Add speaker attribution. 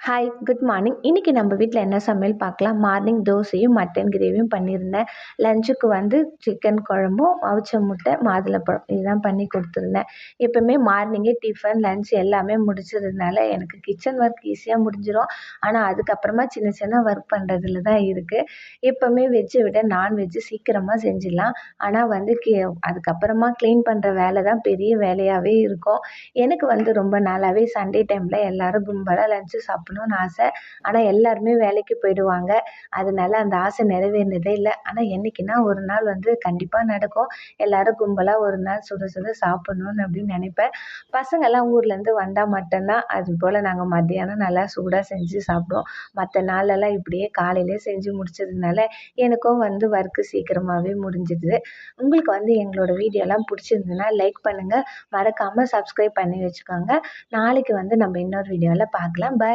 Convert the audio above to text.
Speaker 1: Hi, good morning. இன்னைக்கு நம்ம வீட்ல என்ன சமையல் பார்க்கலாம். மார்னிங் தோசையும், மட்டன் கிரேவியும் பண்ணியிருந்தேன். லஞ்சுக்கு வந்து சிக்கன் குழம்பும், அவிச்ச முட்டை, மாதுளப்பழம் இதுதான் பண்ணி கொடுத்துருந்தேன். எப்பவுமே மார்னிங்கே டிஃபன், லஞ்ச் எல்லாமே முடிச்சதுனால எனக்கு கிச்சன் ஒர்க் ஈஸியா முடிஞ்சிரும். ஆனா, அதுக்கப்புறமா சின்ன சின்ன ஒர்க் பண்றதுல தான் இருக்கு. எப்பவுமே வெஜ்ஜை விட நான்வெஜ் சீக்கிரமா செஞ்சிடலாம். ஆனா வந்து அதுக்கப்புறமா கிளீன் பண்ற வேலை தான் பெரிய வேலையாவே இருக்கும். எனக்கு வந்து ரொம்ப நாளாவே சண்டே டைம்ல எல்லாரும் கும்பலா லஞ்ச் சாப்பிடணும்னு ஆசை. ஆனா எல்லாருமே வேலைக்கு போயிடுவாங்க. அதனால அந்த ஆசை நிறைவேறினதே இல்ல. ஆனா என்னைக்குன்னா ஒரு நாள் வந்து கண்டிப்பா நடக்கும். எல்லாரும் கும்பலா ஒரு நாள் சுட சுட சாப்பிடணும்னு அப்படின்னு நினைப்பேன். பசங்கள்லாம் ஊர்லேருந்து வந்தா மட்டும் தான் அதுபோல நாங்க மத்தியானம் நல்லா சூடா செஞ்சு சாப்பிடுவோம். மத்த நாளெல்லாம் இப்படியே காலையிலேயே செஞ்சு முடிச்சதுனால எனக்கும் வந்து ஒர்க்கு சீக்கிரமாவே முடிஞ்சுது. உங்களுக்கு வந்து எங்களோட வீடியோலாம் பிடிச்சிருந்ததுன்னா லைக் பண்ணுங்க. மறக்காம சப்ஸ்கிரைப் பண்ணி வச்சுக்கோங்க. நாளைக்கு வந்து நம்ம இன்னொரு வீடியோல பார்க்கலாம். பாய்.